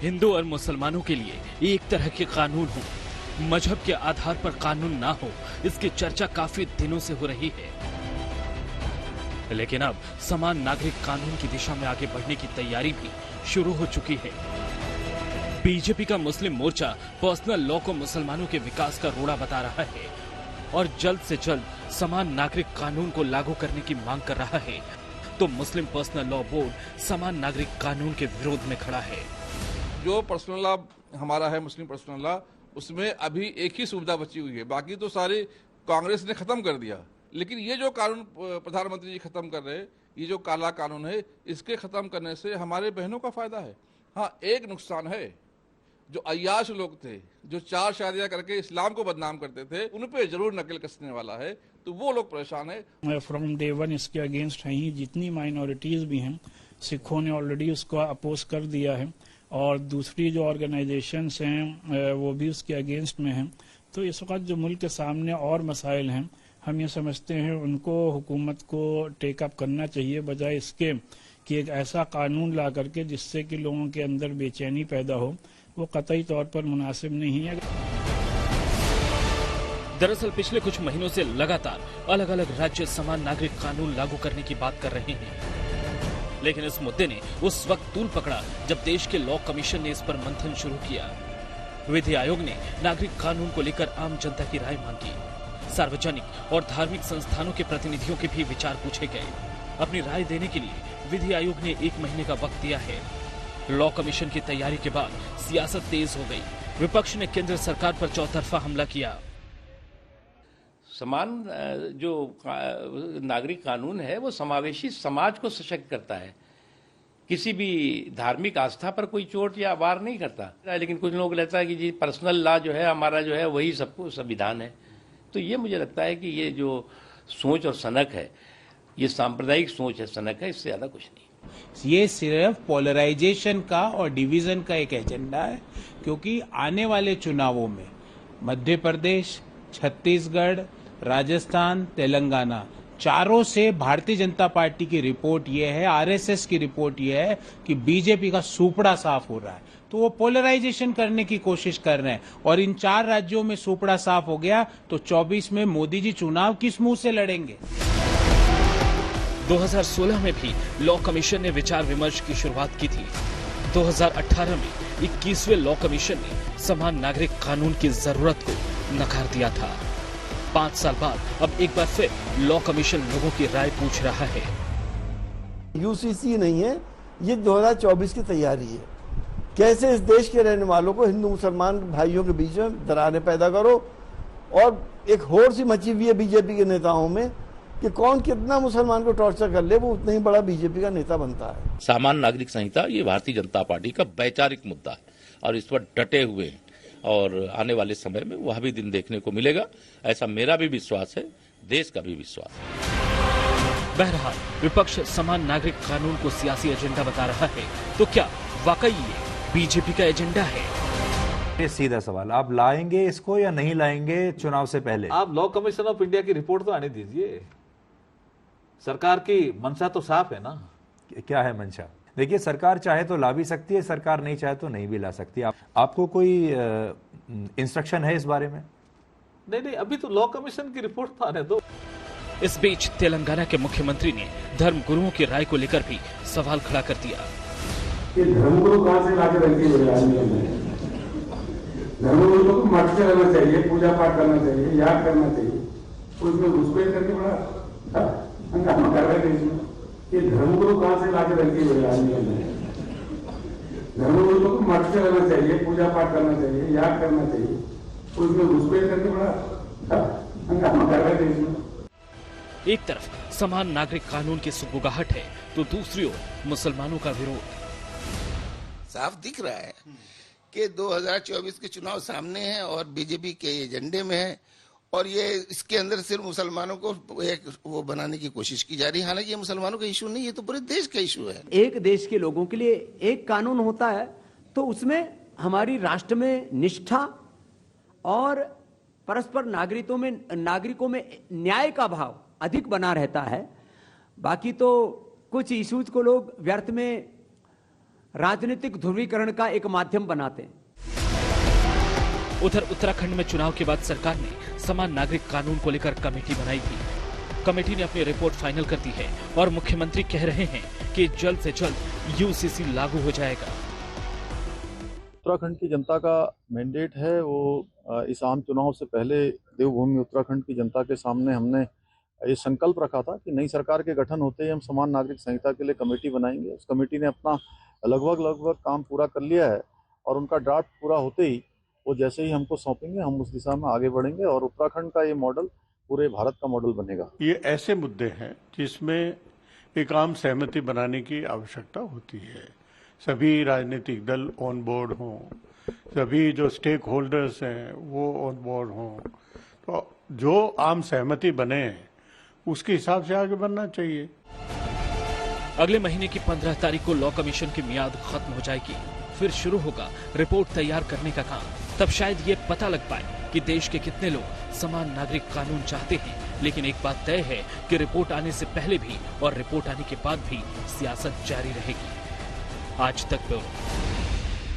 हिंदू और मुसलमानों के लिए एक तरह के कानून हो, मजहब के आधार पर कानून ना हो, इसकी चर्चा काफी दिनों से हो रही है। लेकिन अब समान नागरिक कानून की दिशा में आगे बढ़ने की तैयारी भी शुरू हो चुकी है। बीजेपी का मुस्लिम मोर्चा पर्सनल लॉ को मुसलमानों के विकास का रोड़ा बता रहा है और जल्द से जल्द समान नागरिक कानून को लागू करने की मांग कर रहा है, तो मुस्लिम पर्सनल लॉ बोर्ड समान नागरिक कानून के विरोध में खड़ा है। जो पर्सनल लॉ हमारा है, मुस्लिम पर्सनल लॉ, उसमें अभी एक ही सुविधा बची हुई है, बाकी तो सारे कांग्रेस ने खत्म कर दिया। लेकिन ये जो कानून प्रधानमंत्री जी खत्म कर रहे हैं, ये जो काला कानून है, इसके खत्म करने से हमारे बहनों का फायदा है। हाँ, एक नुकसान है, जो अय्याश लोग थे, जो 4 शादियां करके इस्लाम को बदनाम करते थे, उन पे जरूर नकेल कसने वाला है, तो वो लोग परेशान है। फ्रॉम डे वन इसके अगेंस्ट हैं ही। जितनी माइनॉरिटीज भी हैं, सिखों ने ऑलरेडी उसको अपोज कर दिया है और दूसरी जो ऑर्गेनाइजेशंस हैं वो भी उसके अगेंस्ट में हैं। तो इस वक्त जो मुल्क के सामने और मसाइल हैं, हम ये समझते हैं उनको हुकूमत को टेकअप करना चाहिए, बजाय इसके कि एक ऐसा कानून ला करके जिससे कि लोगों के अंदर बेचैनी पैदा हो, वो कतई तौर पर मुनासिब नहीं है। दरअसल पिछले कुछ महीनों से लगातार अलग अलग राज्य समान नागरिक कानून लागू करने की बात कर रहे हैं, लेकिन इस मुद्दे ने उस वक्त तूल पकड़ा जब देश के लॉ कमीशन ने इस पर मंथन शुरू किया। विधि आयोग ने नागरिक कानून को लेकर आम जनता की राय मांगी। सार्वजनिक और धार्मिक संस्थानों के प्रतिनिधियों के भी विचार पूछे गए। अपनी राय देने के लिए विधि आयोग ने 1 महीने का वक्त दिया है। लॉ कमीशन की तैयारी के बाद सियासत तेज हो गई। विपक्ष ने केंद्र सरकार पर चौतरफा हमला किया। समान जो नागरिक कानून है वो समावेशी समाज को सशक्त करता है, किसी भी धार्मिक आस्था पर कोई चोट या वार नहीं करता। लेकिन कुछ लोग लगता है कि जी पर्सनल लॉ जो है हमारा जो है वही सबको संविधान है। तो ये मुझे लगता है कि ये जो सोच और सनक है, ये सांप्रदायिक सोच है, सनक है, इससे ज्यादा कुछ नहीं। ये सिर्फ पोलराइजेशन का और डिवीजन का एक एजेंडा है, क्योंकि आने वाले चुनावों में मध्य प्रदेश, छत्तीसगढ़, राजस्थान, तेलंगाना, चारों से भारतीय जनता पार्टी की रिपोर्ट यह है, आरएसएस की रिपोर्ट यह है कि बीजेपी का सुपड़ा साफ हो रहा है। तो वो पोलराइजेशन करने की कोशिश कर रहे हैं और इन 4 राज्यों में सुपड़ा साफ हो गया तो 24 में मोदी जी चुनाव किस मुंह से लड़ेंगे। 2016 में भी लॉ कमीशन ने विचार विमर्श की शुरुआत की थी। 2018 में 21वें लॉ कमीशन ने समान नागरिक कानून की जरूरत को नकार दिया था। 5 साल बाद अब एक बार फिर लॉ कमीशन लोगों की राय पूछ रहा है। यूसीसी नहीं है, ये 2024 की तैयारी है। कैसे इस देश के रहने वालों को, हिंदू मुसलमान भाइयों के बीच में दरारें पैदा करो, और एक होड़ सी मची हुई है बीजेपी के नेताओं में कि कौन कितना मुसलमान को टॉर्चर कर ले, वो उतना ही बड़ा बीजेपी का नेता बनता है। समान नागरिक संहिता ये भारतीय जनता पार्टी का वैचारिक मुद्दा है और इस पर डटे हुए हैं और आने वाले समय में वह भी दिन देखने को मिलेगा, ऐसा मेरा भी विश्वास है, देश का भी विश्वास है। बहरहाल विपक्ष समान नागरिक कानून को सियासी एजेंडा बता रहा है, तो क्या वाकई ये बीजेपी का एजेंडा है? ये सीधा सवाल, आप लाएंगे इसको या नहीं लाएंगे चुनाव से पहले? आप लॉ कमीशन ऑफ इंडिया की रिपोर्ट तो आने दीजिए। सरकार की मंशा तो साफ है ना। क्या है मंशा? देखिए, सरकार चाहे तो ला भी सकती है, सरकार नहीं चाहे तो नहीं भी ला सकती। आपको कोई इंस्ट्रक्शन है इस बारे में? नहीं, अभी तो लॉ कमीशन की रिपोर्ट तो आने दो। इस बीच तेलंगाना के मुख्यमंत्री ने धर्म गुरुओं की राय को लेकर भी सवाल खड़ा कर दिया। ये धर्मगुरु कहां से लाके रखी हुई है? धर्मगुरु को मठ से रहना चाहिए, पूजा पाठ करना चाहिए, याद करना चाहिए, उसमें उसको ही करके बड़ा हंगामा कर रहे थे इसमें। ये धर्मगुरु कहां से लाके रखी हुई है? धर्मगुरु को मठ से रहना चाहिए, पूजा पाठ करना चाहिए, याद करना चाहिए, उसमें उसको ही करके बड़ा हंगामा कर रहे थे इसमें। एक तरफ समान नागरिक कानून की सुगबुगाहट है, तो दूसरी ओर मुसलमानों का विरोध। साफ दिख रहा है कि 2024 के चुनाव सामने हैं और बीजेपी के एजेंडे में है, और ये इसके अंदर सिर्फ मुसलमानों को एक वो बनाने की कोशिश की जा रही है। हालांकि ये मुसलमानों का इशू नहीं, ये तो पूरे देश का इशू है। एक देश के लोगों के लिए एक कानून होता है, तो उसमें हमारी राष्ट्र में निष्ठा और परस्पर नागरिकों में न्याय का भाव अधिक बना रहता है। बाकी तो कुछ इश्यूज को लोग व्यर्थ में राजनीतिक ध्रुवीकरण का एक माध्यम बनाते हैं। उधर उत्तराखंड में चुनाव के बाद सरकार ने समान नागरिक कानून को लेकर कमेटी बनाई थी। कमेटी ने अपनी रिपोर्ट फाइनल कर दी है और मुख्यमंत्री कह रहे हैं कि जल्द से जल्द यूसीसी लागू हो जाएगा। उत्तराखंड की जनता का मैंडेट है, वो इस आम चुनाव से पहले देवभूमि उत्तराखंड की जनता के सामने हमने ये संकल्प रखा था कि नई सरकार के गठन होते ही हम समान नागरिक संहिता के लिए कमेटी बनाएंगे। उस कमेटी ने अपना लगभग काम पूरा कर लिया है और उनका ड्राफ्ट पूरा होते ही वो जैसे ही हमको सौंपेंगे हम उस दिशा में आगे बढ़ेंगे और उत्तराखंड का ये मॉडल पूरे भारत का मॉडल बनेगा। ये ऐसे मुद्दे हैं जिसमें एक आम सहमति बनाने की आवश्यकता होती है। सभी राजनीतिक दल ऑन बोर्ड हों, सभी जो स्टेक होल्डर्स हैं वो ऑन बोर्ड हों, तो जो आम सहमति बने उसके हिसाब से आगे बढ़ना चाहिए। अगले महीने की 15 तारीख को लॉ कमीशन की मियाद खत्म हो जाएगी, फिर शुरू होगा रिपोर्ट तैयार करने का काम। तब शायद ये पता लग पाए कि देश के कितने लोग समान नागरिक कानून चाहते हैं। लेकिन एक बात तय है कि रिपोर्ट आने से पहले भी और रिपोर्ट आने के बाद भी सियासत जारी रहेगी। आज तक ब्यूरो।